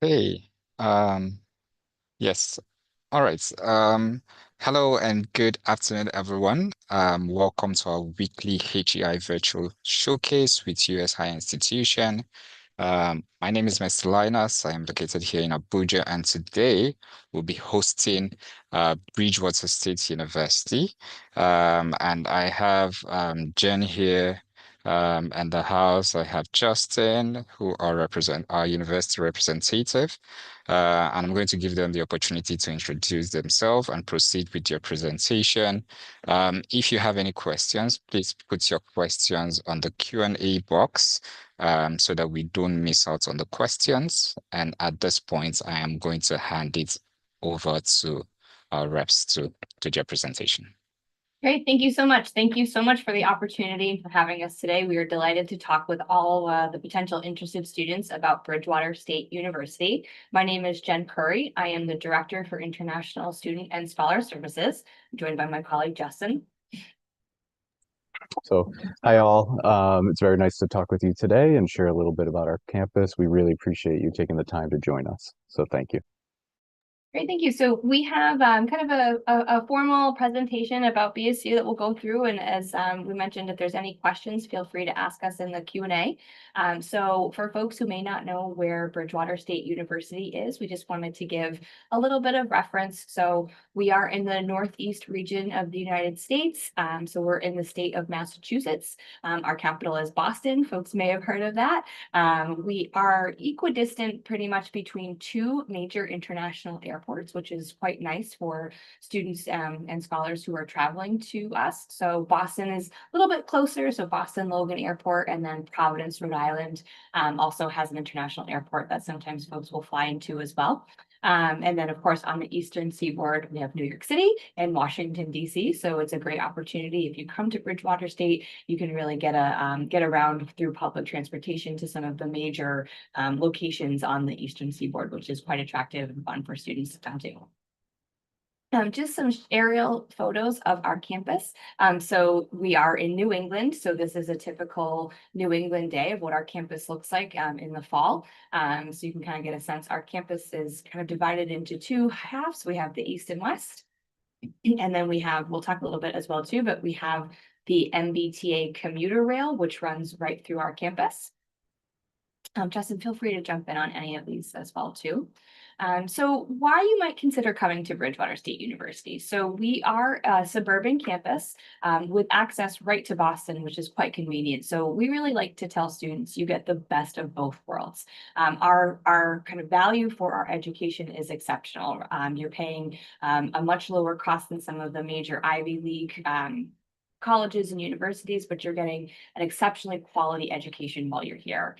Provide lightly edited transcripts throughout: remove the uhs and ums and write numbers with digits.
Hey, um, yes. All right. Hello and good afternoon, everyone. Welcome to our weekly HEI virtual showcase with US Higher Institution. My name is Mr. Linus. I am located here in Abuja, and today we'll be hosting Bridgewater State University. And I have Jen here and the house. I have Justin, who are represent our university representative. And I'm going to give them the opportunity to introduce themselves and proceed with your presentation. If you have any questions, please put your questions on the Q&A box so that we don't miss out on the questions. And at this point, I am going to hand it over to our reps to do their presentation. Great. Thank you so much. Thank you so much for the opportunity and for having us today. We are delighted to talk with all the potential interested students about Bridgewater State University. My name is Jen Curry. I am the Director for International Student and Scholar Services. I'm joined by my colleague, Justin. So, hi all. It's very nice to talk with you today and share a little bit about our campus. We really appreciate you taking the time to join us. So thank you. Great, thank you. So we have kind of a formal presentation about BSU that we'll go through. And as we mentioned, if there's any questions, feel free to ask us in the Q&A. So for folks who may not know where Bridgewater State University is, we just wanted to give a little bit of reference. So we are in the Northeast region of the United States. So we're in the state of Massachusetts. Our capital is Boston. Folks may have heard of that. We are equidistant pretty much between two major international airports, which is quite nice for students and scholars who are traveling to us. So Boston is a little bit closer. So Boston Logan Airport, and then Providence, Rhode Island also has an international airport that sometimes folks will fly into as well. And then, of course, on the eastern seaboard, we have New York City and Washington, D.C. So it's a great opportunity. If you come to Bridgewater State, you can really get around through public transportation to some of the major locations on the eastern seaboard, which is quite attractive and fun for students to come to. Just some aerial photos of our campus. So we are in New England. So this is a typical New England day of what our campus looks like in the fall. So you can kind of get a sense. Our campus is kind of divided into two halves. We have the east and west. And then we'll talk a little bit as well too, but we have the MBTA commuter rail, which runs right through our campus. Justin, feel free to jump in on any of these as well too. So why you might consider coming to Bridgewater State University. So we are a suburban campus with access right to Boston, which is quite convenient. So we really like to tell students you get the best of both worlds. Our kind of value for our education is exceptional. You're paying a much lower cost than some of the major Ivy League colleges and universities, but you're getting an exceptionally quality education while you're here.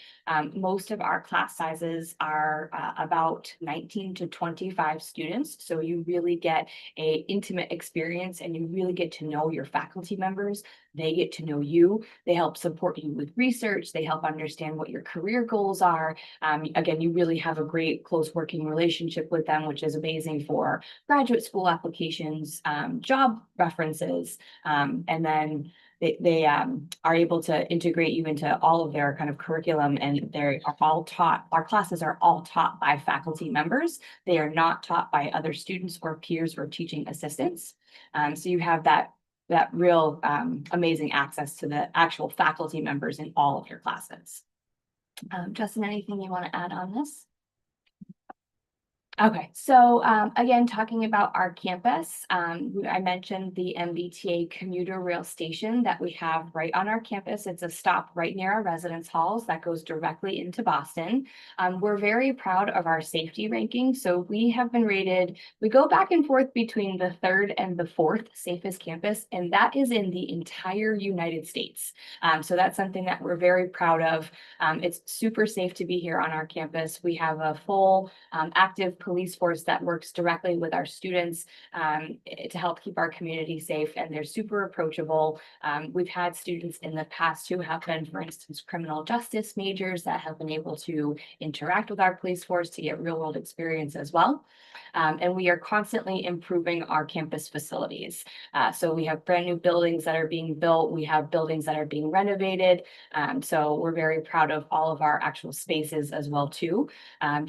Most of our class sizes are about 19 to 25 students. So you really get an intimate experience and you really get to know your faculty members. They get to know you. They help support you with research. They help understand what your career goals are. Again, you really have a great close working relationship with them, which is amazing for graduate school applications, job references, and then they are able to integrate you into all of their kind of curriculum, and they're all taught. Our classes are all taught by faculty members. They are not taught by other students or peers or teaching assistants. So you have that real amazing access to the actual faculty members in all of your classes. Justin, anything you want to add on this? Okay, so again, talking about our campus, I mentioned the MBTA commuter rail station that we have right on our campus. It's a stop right near our residence halls that goes directly into Boston. We're very proud of our safety ranking. So we have been rated, we go back and forth between the third and the fourth safest campus, and that is in the entire United States. So that's something that we're very proud of. It's super safe to be here on our campus. We have a full active police force that works directly with our students to help keep our community safe, and they're super approachable. We've had students in the past who have been, for instance, criminal justice majors that have been able to interact with our police force to get real world experience as well. And we are constantly improving our campus facilities. So we have brand new buildings that are being built. We have buildings that are being renovated. So we're very proud of all of our actual spaces as well too.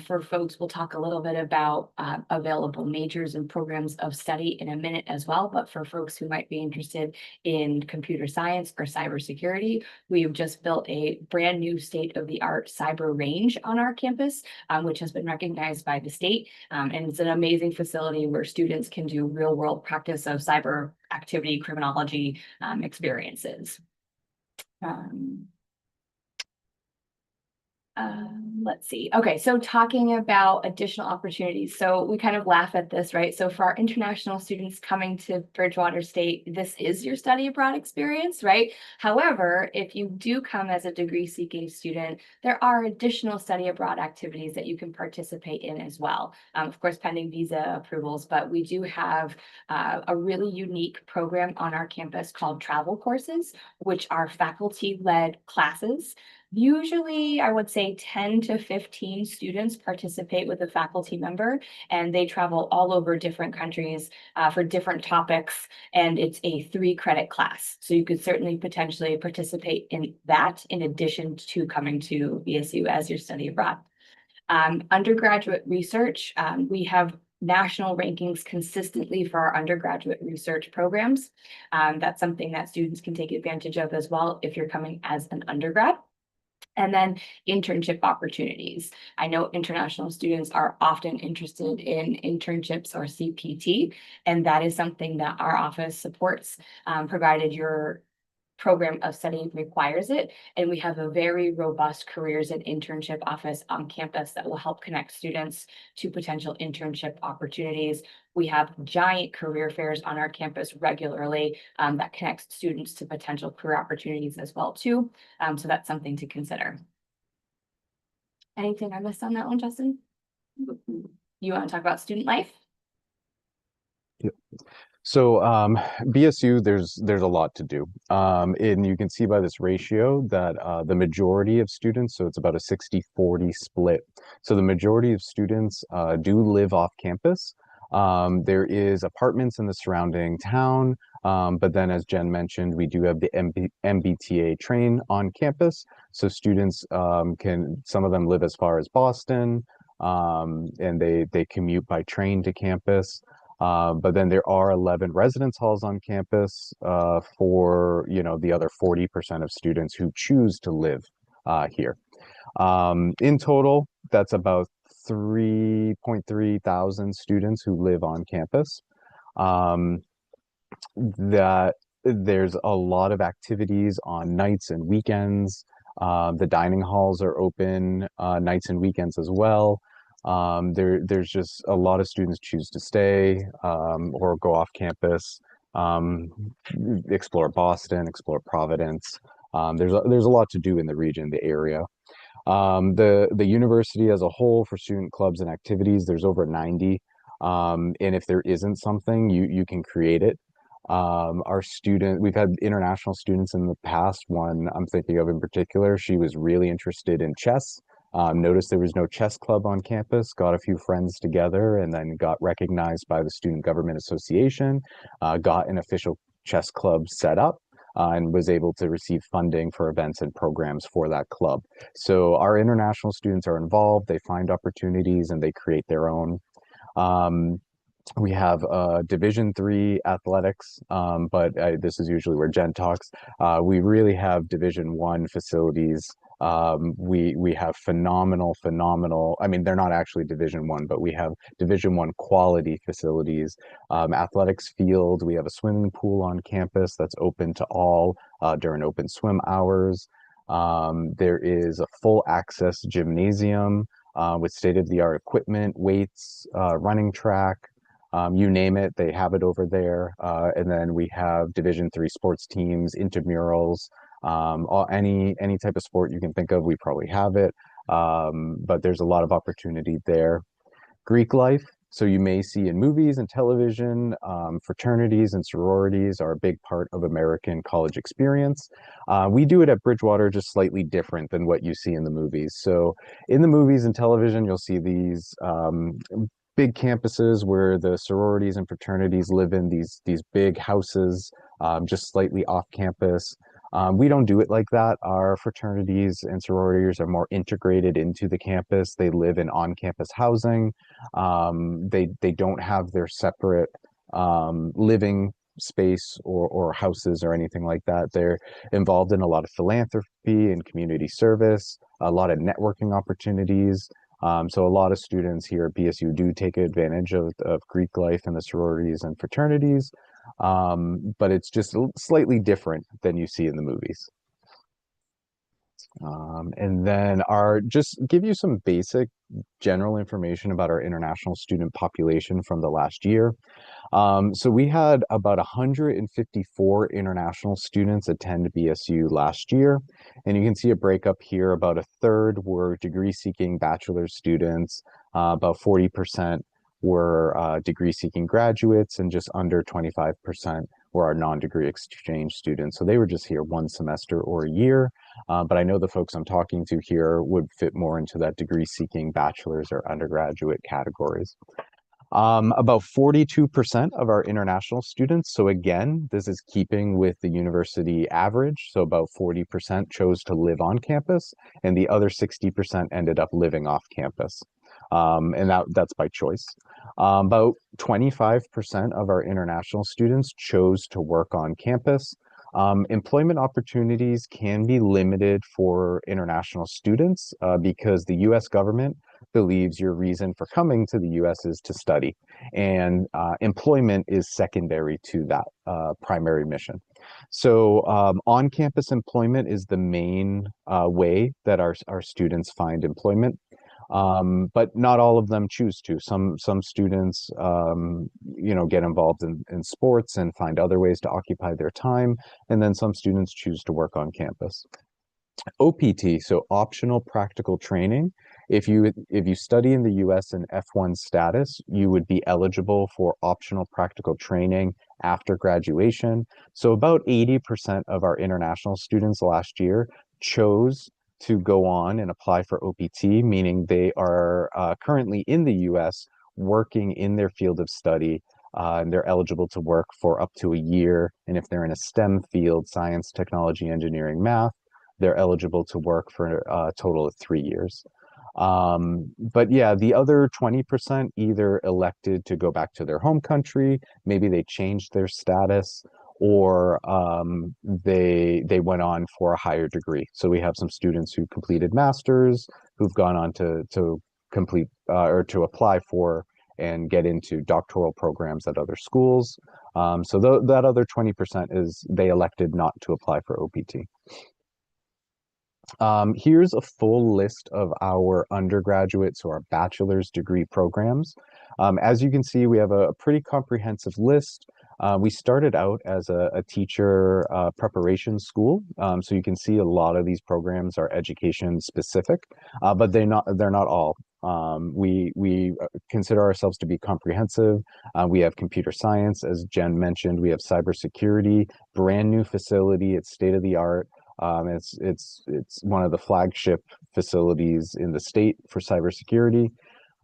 For folks, we'll talk a little bit about available majors and programs of study in a minute as well. But for folks who might be interested in computer science or cybersecurity, we've just built a brand new state-of-the-art cyber range on our campus, which has been recognized by the state. And it's an amazing facility where students can do real-world practice of cyber activity, criminology experiences. Let's see. Okay, so talking about additional opportunities. So we kind of laugh at this, right? So for our international students coming to Bridgewater State, this is your study abroad experience, right? However, if you do come as a degree seeking student, there are additional study abroad activities that you can participate in as well. Of course, pending visa approvals, but we do have a really unique program on our campus called travel courses, which are faculty-led classes. Usually, I would say 10 to 15 students participate with a faculty member, and they travel all over different countries for different topics, and it's a 3-credit class. So you could certainly potentially participate in that in addition to coming to BSU as your study abroad. Undergraduate research, we have national rankings consistently for our undergraduate research programs. That's something that students can take advantage of as well if you're coming as an undergrad. And then internship opportunities. I know international students are often interested in internships or CPT, and that is something that our office supports, provided your program of study requires it. And we have a very robust careers and internship office on campus that will help connect students to potential internship opportunities. We have giant career fairs on our campus regularly that connects students to potential career opportunities as well too. So that's something to consider. Anything I missed on that one, Justin? You want to talk about student life? Yep. So BSU, there's a lot to do. And you can see by this ratio that the majority of students, so it's about a 60-40 split. So the majority of students do live off campus. There is apartments in the surrounding town, but then as Jen mentioned, we do have the MBTA train on campus. So students some of them live as far as Boston, and they commute by train to campus. But then there are 11 residence halls on campus for, the other 40% of students who choose to live here. In total, that's about 3.3 thousand students who live on campus. That there's a lot of activities on nights and weekends. The dining halls are open nights and weekends as well. There's just a lot of students choose to stay or go off campus, explore Boston, explore Providence. There's a lot to do in the region, the area. The university as a whole for student clubs and activities, there's over 90. And if there isn't something, you can create it. We've had international students in the past. One I'm thinking of in particular, she was really interested in chess. Noticed there was no chess club on campus, got a few friends together, and then got recognized by the Student Government Association, got an official chess club set up, and was able to receive funding for events and programs for that club. So our international students are involved, they find opportunities, and they create their own. We have Division III athletics, but this is usually where Jen talks. We really have Division I facilities. We have phenomenal. I mean, they're not actually Division I, but we have Division I quality facilities. Athletics field. We have a swimming pool on campus that's open to all during open swim hours. There is a full access gymnasium with state-of-the-art equipment, weights, running track. You name it, they have it over there. And then we have Division III sports teams, intramurals, any type of sport you can think of, we probably have it. But there's a lot of opportunity there. Greek life. So you may see in movies and television, fraternities and sororities are a big part of American college experience. We do it at Bridgewater just slightly different than what you see in the movies. So in the movies and television, you'll see these big campuses where the sororities and fraternities live in these big houses, just slightly off campus. We don't do it like that. Our fraternities and sororities are more integrated into the campus. They live in on-campus housing. They don't have their separate living space or houses or anything like that. They're involved in a lot of philanthropy and community service, a lot of networking opportunities. So a lot of students here at BSU do take advantage of Greek life and the sororities and fraternities, but it's just slightly different than you see in the movies. And then just give you some basic general information about our international student population from the last year. So we had about 154 international students attend BSU last year. And you can see a breakup here. About a third were degree-seeking bachelor's students, about 40% were degree-seeking graduates, and just under 25% were our non-degree exchange students. So they were just here one semester or a year. But I know the folks I'm talking to here would fit more into that degree-seeking bachelor's or undergraduate categories. About 42% of our international students, so again, this is keeping with the university average, so about 40% chose to live on campus, and the other 60% ended up living off campus. And that's by choice. About 25% of our international students chose to work on campus. Employment opportunities can be limited for international students because the US government believes your reason for coming to the US is to study, and employment is secondary to that primary mission. So on-campus employment is the main way that our students find employment. But not all of them choose to. Some students, get involved in sports and find other ways to occupy their time, and then some students choose to work on campus. OPT, so optional practical training. If you study in the US in F1 status, you would be eligible for optional practical training after graduation. So about 80% of our international students last year chose to go on and apply for OPT, meaning they are currently in the US working in their field of study, and they're eligible to work for up to a year. And if they're in a STEM field, science, technology, engineering, math, they're eligible to work for a total of 3 years. But yeah, the other 20% either elected to go back to their home country, maybe they changed their status, or they went on for a higher degree. So we have some students who completed masters, who've gone on to complete or to apply for and get into doctoral programs at other schools. So that other 20% is they elected not to apply for OPT. Here's a full list of our undergraduate, so our bachelor's degree programs. As you can see, we have a pretty comprehensive list. We started out as a teacher preparation school, so you can see a lot of these programs are education specific, but they're not all. We consider ourselves to be comprehensive. We have computer science, as Jen mentioned. We have cybersecurity, brand new facility. It's state of the art. It's one of the flagship facilities in the state for cybersecurity.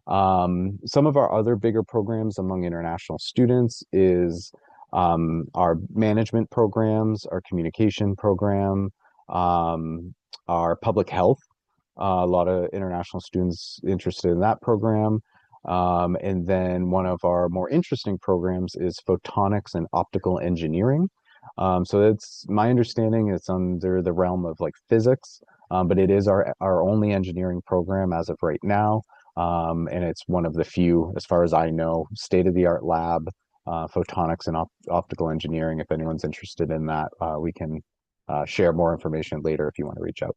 Some of our other bigger programs among international students is our management programs, our communication program, our public health. A lot of international students interested in that program. And then one of our more interesting programs is photonics and optical engineering. So it's my understanding it's under the realm of like physics, but it is our only engineering program as of right now. And it's one of the few, as far as I know, state-of-the-art lab, photonics and optical engineering. If anyone's interested in that, we can share more information later if you want to reach out.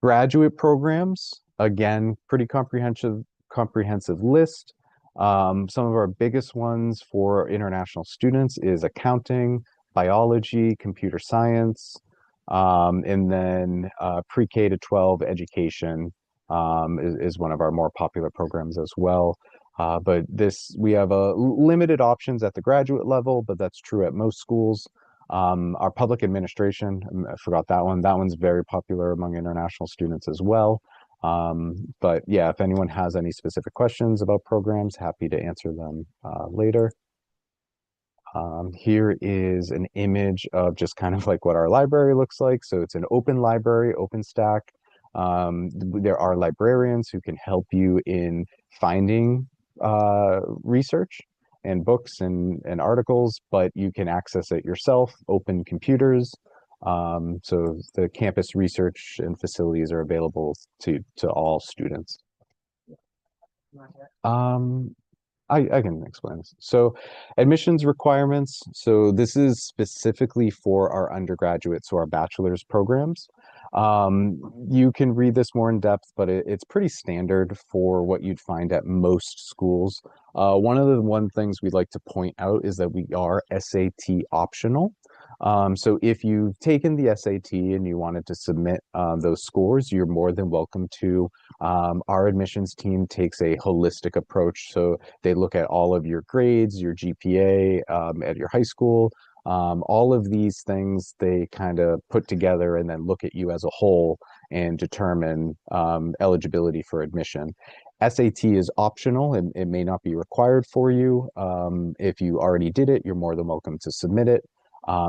Graduate programs, again, pretty comprehensive list. Some of our biggest ones for international students is accounting, biology, computer science, and then pre-K to 12 education is one of our more popular programs as well. But we have limited options at the graduate level, but that's true at most schools. Our public administration, I forgot that one. That one's very popular among international students as well. But yeah, if anyone has any specific questions about programs, happy to answer them later. Here is an image of just kind of like what our library looks like. So it's an open library, OpenStack. There are librarians who can help you in finding research and books and articles, but you can access it yourself, open computers. So the campus research and facilities are available to all students. I can explain this. So admissions requirements. So this is specifically for our undergraduate, so our bachelor's programs. You can read this more in depth, but it's pretty standard for what you'd find at most schools. One of the things we'd like to point out is that we are SAT optional. So if you've taken the SAT and you wanted to submit those scores, you're more than welcome to. Our admissions team takes a holistic approach. So they look at all of your grades, your GPA at your high school, all of these things they kind of put together and then look at you as a whole and determine eligibility for admission. SAT is optional. It may not be required for you. If you already did it, you're more than welcome to submit it.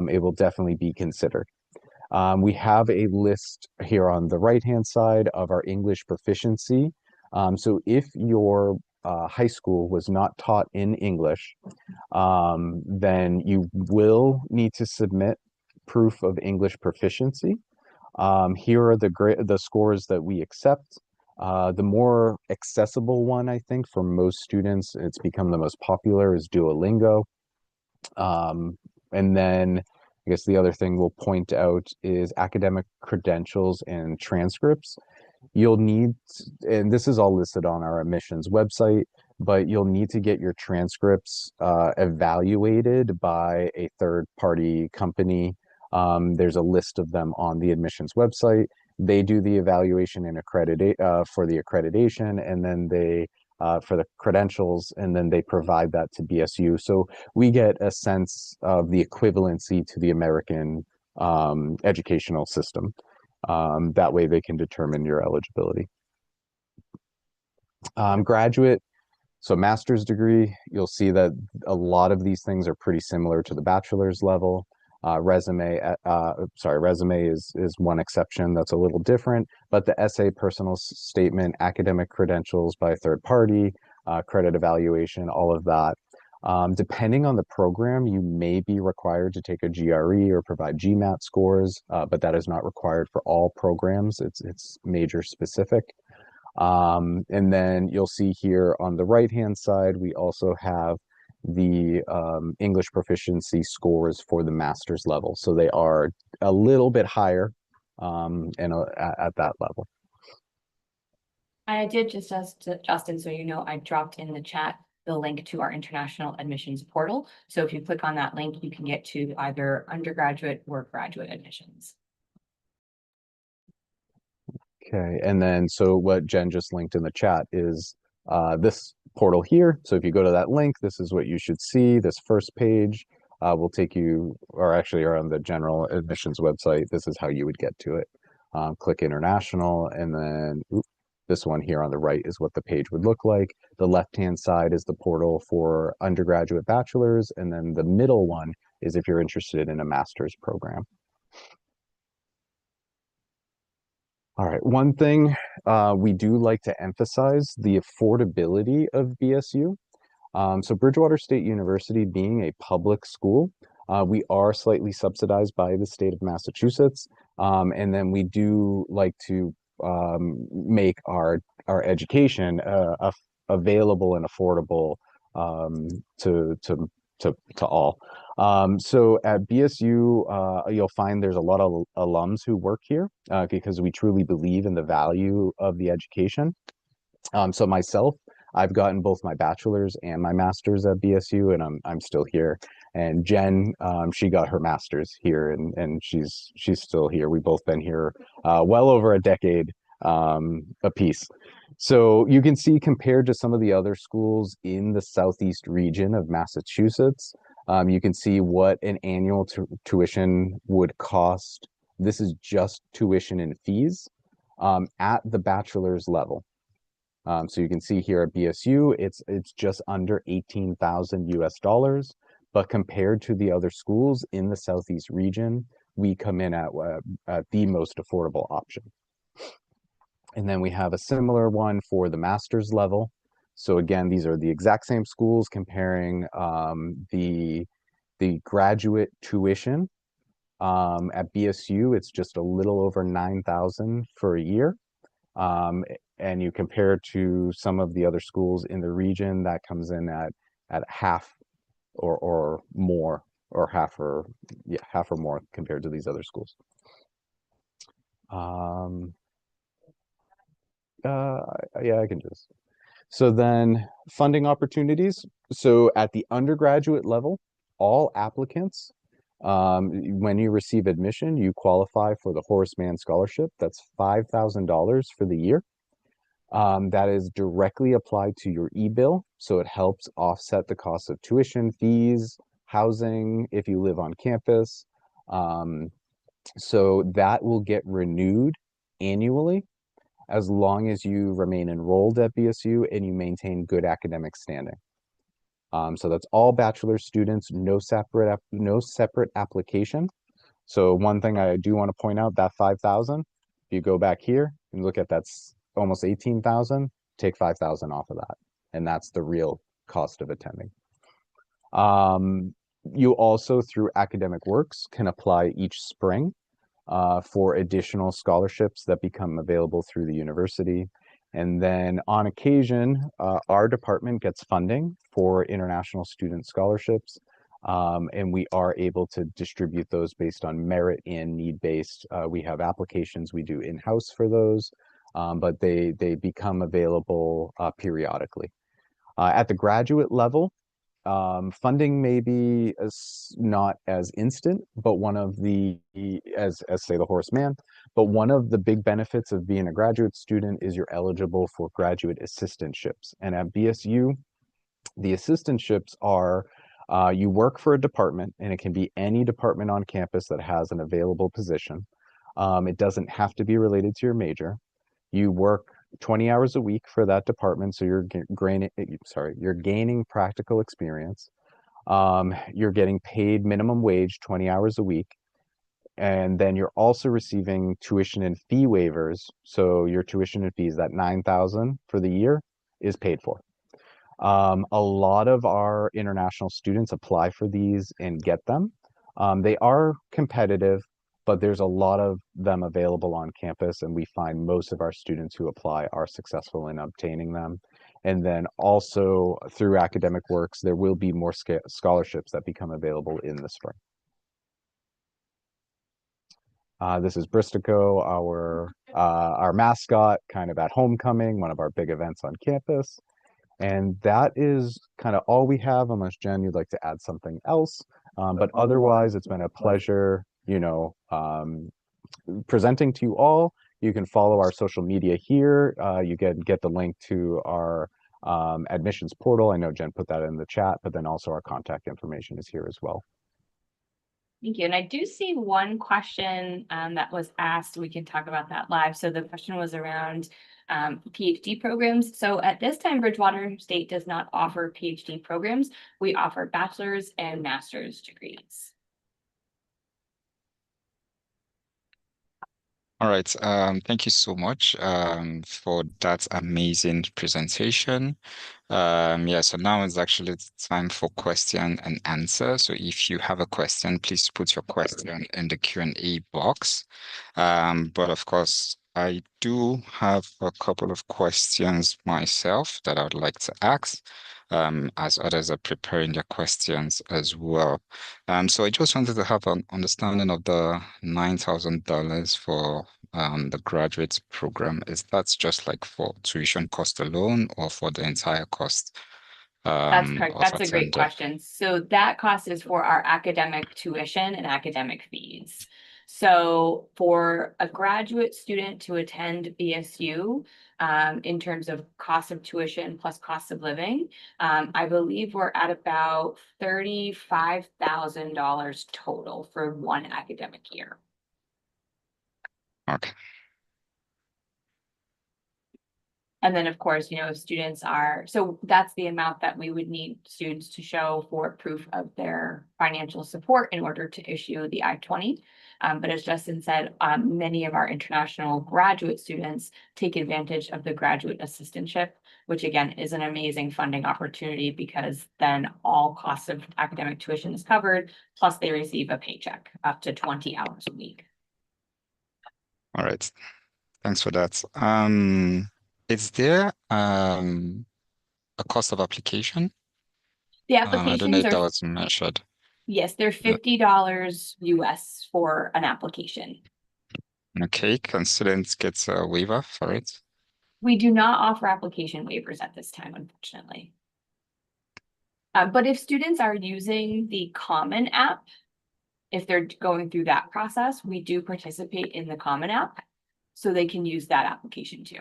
It will definitely be considered. We have a list here on the right-hand side of our English proficiency. So if your high school was not taught in English, then you will need to submit proof of English proficiency. Here are the scores that we accept. The more accessible one, I think, for most students, it's become the most popular, is Duolingo. And then I guess the other thing we'll point out is academic credentials and transcripts. You'll need, and this is all listed on our admissions website, but you'll need to get your transcripts evaluated by a third-party company. There's a list of them on the admissions website. They do the evaluation and for the accreditation, and then they for the credentials, and then they provide that to BSU. So we get a sense of the equivalency to the American educational system. That way they can determine your eligibility. Graduate, so master's degree, you'll see that a lot of these things are pretty similar to the bachelor's level. Resume is one exception that's a little different, but the essay, personal statement, academic credentials by a third party, credit evaluation, all of that. Depending on the program, you may be required to take a GRE or provide GMAT scores, but that is not required for all programs. It's major specific. And then you'll see here on the right-hand side, we also have the English proficiency scores for the master's level. So they are a little bit higher at that level. I did just Justin, so you know, I dropped in the chat the link to our international admissions portal. So if you click on that link, you can get to either undergraduate or graduate admissions. Okay, and then so what Jen just linked in the chat is this portal here. So if you go to that link, this is what you should see. This first page will take you, or actually are on the general admissions website. This is how you would get to it. Click international, and then this one here on the right is what the page would look like. The left-hand side is the portal for undergraduate bachelor's, and then the middle one is if you're interested in a master's program. All right, one thing we do like to emphasize, the affordability of BSU. So Bridgewater State University being a public school, we are slightly subsidized by the state of Massachusetts. And then we do like to make our education available and affordable to all. So at BSU, you'll find there's a lot of alums who work here because we truly believe in the value of the education. So myself, I've gotten both my bachelor's and my master's at BSU, and I'm still here. And Jen, she got her master's here, and she's still here. We've both been here well over a decade apiece. So you can see, compared to some of the other schools in the southeast region of Massachusetts, you can see what an annual tuition would cost. This is just tuition and fees at the bachelor's level. So you can see here at BSU, it's just under 18,000 US dollars, but compared to the other schools in the southeast region, we come in at the most affordable option. And then we have a similar one for the master's level. So again, these are the exact same schools comparing the graduate tuition. At BSU, it's just a little over 9,000 for a year. And you compare to some of the other schools in the region, that comes in at half or more, or half or more compared to these other schools. Yeah, I can do this. So then funding opportunities. So at the undergraduate level, all applicants, when you receive admission, you qualify for the Horace Mann Scholarship. That's $5,000 for the year. That is directly applied to your e-bill, so it helps offset the cost of tuition, fees, housing, if you live on campus. So that will get renewed annually as long as you remain enrolled at BSU and you maintain good academic standing. So that's all bachelor students, no separate application. So one thing I do want to point out, that 5,000, if you go back here and look at that's almost 18,000, take 5,000 off of that. And that's the real cost of attending. You also, through Academic Works, can apply each spring for additional scholarships that become available through the university. And then on occasion, our department gets funding for international student scholarships. And we are able to distribute those based on merit and need-based. We have applications we do in-house for those, but they become available periodically. At the graduate level, funding may be not as instant, but one of the, as say the Horace Mann, but one of the big benefits of being a graduate student is you're eligible for graduate assistantships. And at BSU, the assistantships are, you work for a department, and it can be any department on campus that has an available position. It doesn't have to be related to your major. You work 20 hours a week for that department, so you're gaining practical experience. You're getting paid minimum wage 20 hours a week, and then you're also receiving tuition and fee waivers. So your tuition and fees, that 9,000 for the year, is paid for. A lot of our international students apply for these and get them. They are competitive, but there's a lot of them available on campus, and we find most of our students who apply are successful in obtaining them. And then also through Academic Works, there will be more scholarships that become available in the spring. This is Bristico, our mascot, kind of at homecoming, one of our big events on campus. And that is kind of all we have, unless Jen, you'd like to add something else. But otherwise, it's been a pleasure, presenting to you all. You can follow our social media here. You get the link to our admissions portal. I know Jen put that in the chat, but then also our contact information is here as well. Thank you. And I do see one question that was asked. We can talk about that live. So the question was around PhD programs. So at this time, Bridgewater State does not offer PhD programs. We offer bachelor's and master's degrees. All right. Thank you so much for that amazing presentation. Yeah, so now it's actually time for question and answer. So if you have a question, please put your question in the Q&A box. But of course, I do have a couple of questions myself that I would like to ask, as others are preparing their questions as well. So I just wanted to have an understanding of the $9,000 for the graduate program. Is that just like for tuition cost alone, or for the entire cost? That's correct. Of That's a great attending? question. So that cost is for our academic tuition and academic fees. So for a graduate student to attend BSU, in terms of cost of tuition plus cost of living, I believe we're at about $35,000 total for one academic year. Okay. And then, of course, if students are, so that's the amount that we would need students to show for proof of their financial support in order to issue the I-20. But as Justin said, many of our international graduate students take advantage of the graduate assistantship, which again is an amazing funding opportunity because then all costs of academic tuition is covered, plus they receive a paycheck up to 20 hours a week. All right. Thanks for that. Is there a cost of application? The I don't know applications if that are, was mentioned. yes, they're $50 US for an application. Okay, can students get a waiver for it? We do not offer application waivers at this time, unfortunately. But if students are using the Common App, if they're going through that process, we do participate in the Common App, so they can use that application too.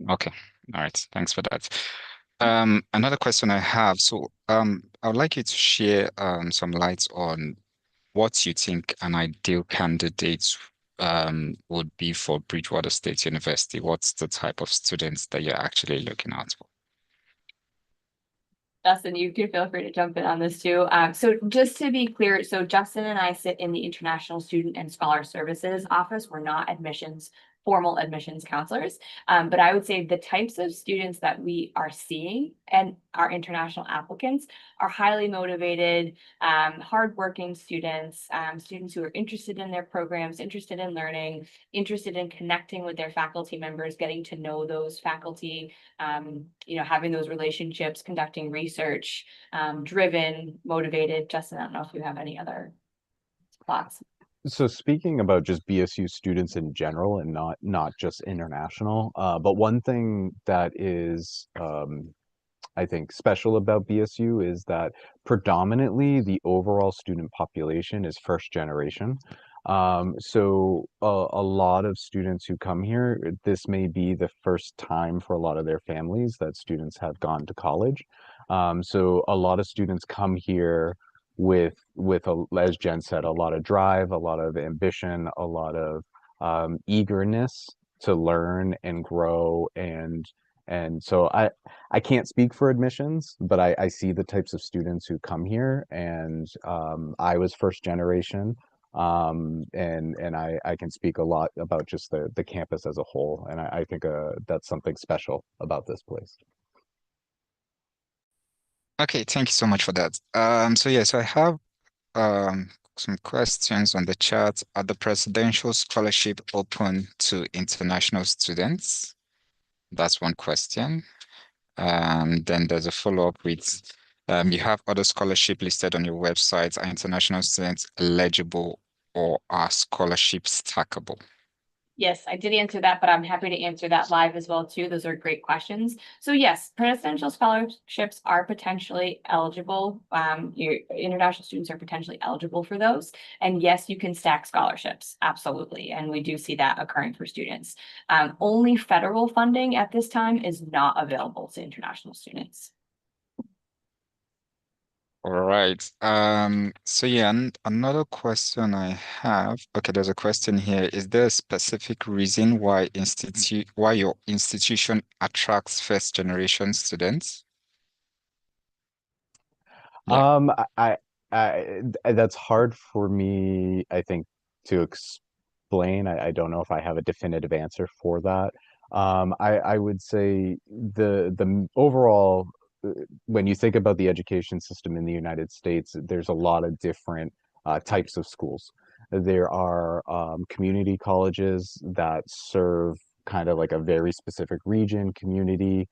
Okay, all right, thanks for that. Another question I have, so I would like you to share some light on what you think an ideal candidate would be for Bridgewater State University. What's the type of students that you're actually looking out for? Justin, you can feel free to jump in on this too. So just to be clear, so Justin and I sit in the International Student and Scholar Services office. We're not formal admissions counselors. But I would say the types of students that we are seeing and our international applicants are highly motivated, hardworking students, students who are interested in their programs, interested in learning, interested in connecting with their faculty members, getting to know those faculty, having those relationships, conducting research, driven, motivated. Justin, I don't know if you have any other thoughts. So speaking about just BSU students in general and not just international, but one thing that is I think special about BSU is that predominantly the overall student population is first generation. So a lot of students who come here, this may be the first time for a lot of their families that students have gone to college. So a lot of students come here as Jen said, a lot of drive, a lot of ambition, a lot of eagerness to learn and grow and so I can't speak for admissions, but I see the types of students who come here, and I was first generation, and I can speak a lot about just the campus as a whole, and I think that's something special about this place. Okay, thank you so much for that. So I have some questions on the chat. Are the presidential scholarship open to international students? That's one question. Then there's a follow-up with you have other scholarship listed on your website. Are international students eligible or are scholarships stackable? Yes, I did answer that, but I'm happy to answer that live as well too. Those are great questions. So yes, presidential scholarships are potentially eligible. Your international students are potentially eligible for those. And yes, you can stack scholarships, absolutely. And we do see that occurring for students. Only federal funding at this time is not available to international students. All right. So yeah, and another question I have. Okay, there's a question here. Is there a specific reason why your institution attracts first generation students? Yeah. That's hard for me, I think, to explain. I don't know if I have a definitive answer for that. I would say the overall, when you think about the education system in the United States, there's a lot of different types of schools. There are community colleges that serve kind of like a very specific region, community,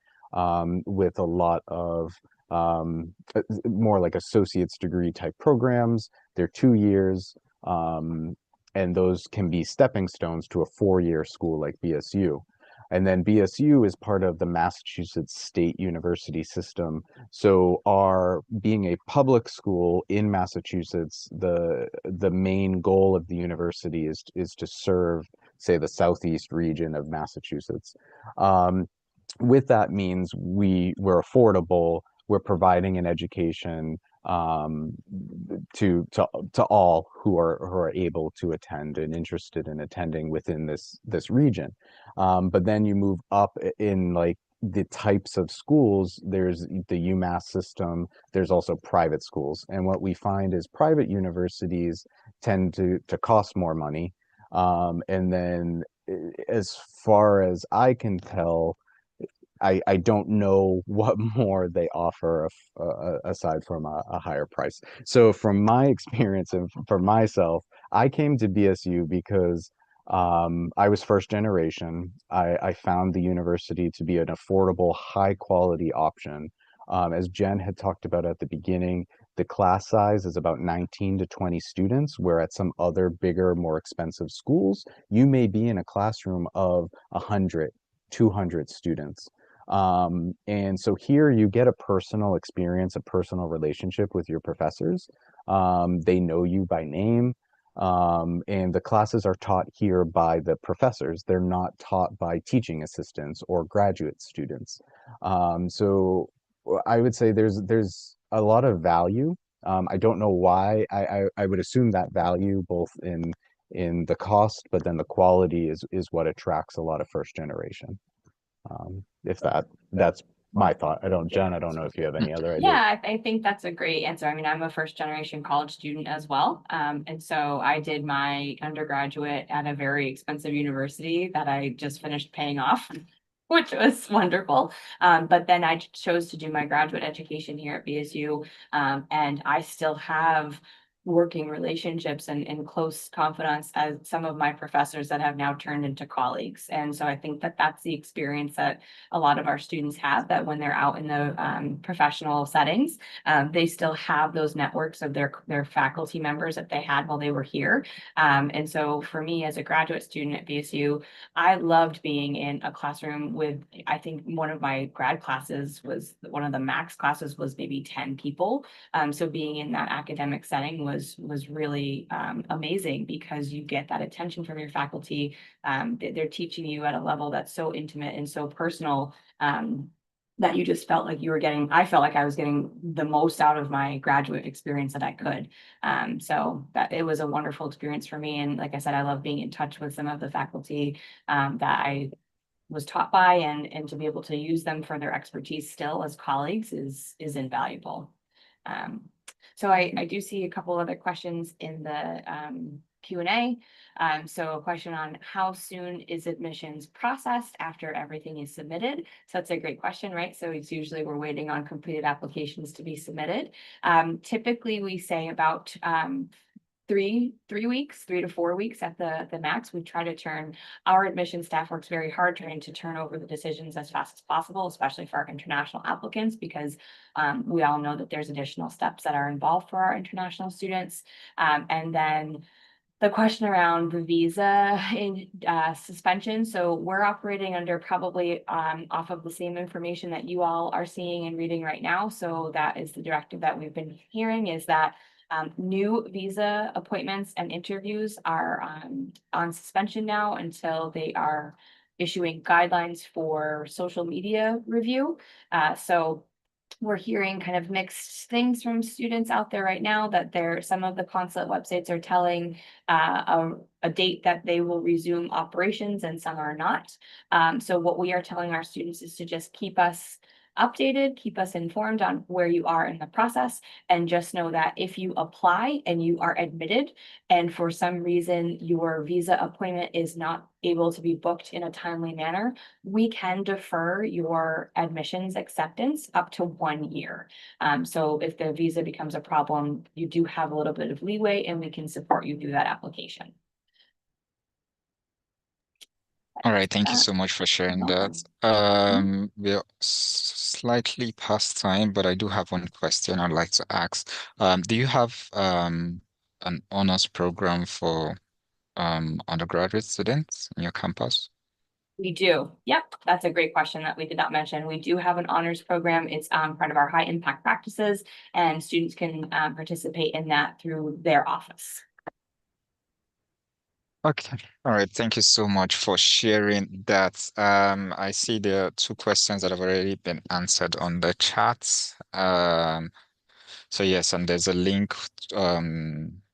with a lot of more like associate's degree type programs. They're 2 years, and those can be stepping stones to a 4-year school like BSU. And then BSU is part of the Massachusetts State University system. So our being a public school in Massachusetts, the main goal of the university is to serve, say, the southeast region of Massachusetts. Um, with that means we're affordable, we're providing an education to all who are able to attend and interested in attending within this region. But then you move up in like the types of schools. There's the UMass system. There's also private schools, and what we find is private universities tend to cost more money. And then, as far as I can tell, I don't know what more they offer aside from a higher price. So from my experience and for myself, I came to BSU because I was first generation. I found the university to be an affordable, high quality option. As Jen had talked about at the beginning, the class size is about 19 to 20 students, where at some other bigger, more expensive schools, you may be in a classroom of 100, 200 students. And so here you get a personal experience, a personal relationship with your professors. They know you by name. And the classes are taught here by the professors. They're not taught by teaching assistants or graduate students. So I would say there's a lot of value. I don't know why. I would assume that value both in the cost, but then the quality is what attracts a lot of first generation. If that's my thought. Jen, I don't know if you have any other ideas. Yeah, I think that's a great answer. I mean, I'm a first generation college student as well. And so I did my undergraduate at a very expensive university that I just finished paying off, which was wonderful. But then I chose to do my graduate education here at BSU. And I still have working relationships and close confidants as some of my professors that have now turned into colleagues. And so I think that that's the experience that a lot of our students have, that when they're out in the professional settings, they still have those networks of their faculty members that they had while they were here. And so for me as a graduate student at BSU, I loved being in a classroom with, I think one of my grad classes was, one of the max classes was maybe 10 people. So being in that academic setting was really amazing, because you get that attention from your faculty. They're teaching you at a level that's so intimate and so personal, that you just felt like you were getting, I felt like I was getting the most out of my graduate experience that I could. So that it was a wonderful experience for me. And like I said, I love being in touch with some of the faculty that I was taught by, and to be able to use them for their expertise still as colleagues is invaluable. So I do see a couple other questions in the Q&A. So a question on how soon is admissions processed after everything is submitted? So that's a great question, right? So it's usually we're waiting on completed applications to be submitted. Typically we say about 3 weeks, 3 to 4 weeks at the max. We try to turn, our admission staff works very hard trying to turn over the decisions as fast as possible, especially for our international applicants, because we all know that there's additional steps that are involved for our international students. And then the question around the visa in suspension. So we're operating under probably off of the same information that you all are seeing and reading right now. So that is the directive that we've been hearing, is that new visa appointments and interviews are on suspension now until they are issuing guidelines for social media review. So we're hearing kind of mixed things from students out there right now, that some of the consulate websites are telling a date that they will resume operations, and some are not. So what we are telling our students is to just keep us updated, keep us informed on where you are in the process, and just know that if you apply and you are admitted, and for some reason your visa appointment is not able to be booked in a timely manner, we can defer your admissions acceptance up to 1 year. So if the visa becomes a problem, you do have a little bit of leeway, and we can support you through that application. All right, thank you Uh, so much for sharing that. welcome. We're slightly past time, but I do have one question I'd like to ask. Do you have an honors program for undergraduate students in your campus? We do. Yep, that's a great question that we did not mention. We do have an honors program. It's part of our high impact practices, and students can participate in that through their office. Okay. All right. Thank you so much for sharing that. I see there are two questions that have already been answered on the chat. So yes, and there's a link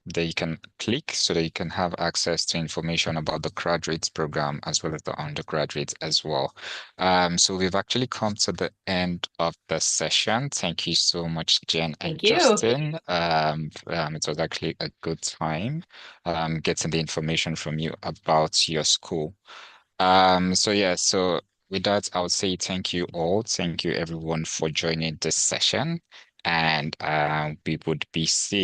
that you can click so that you can have access to information about the graduate program as well as the undergraduate as well. So we've actually come to the end of the session. Thank you so much, Jen and Thank you. Justin. It was actually a good time getting the information from you about your school. So yeah, so with that, I would say thank you all. Thank you everyone for joining this session. And we would be seeing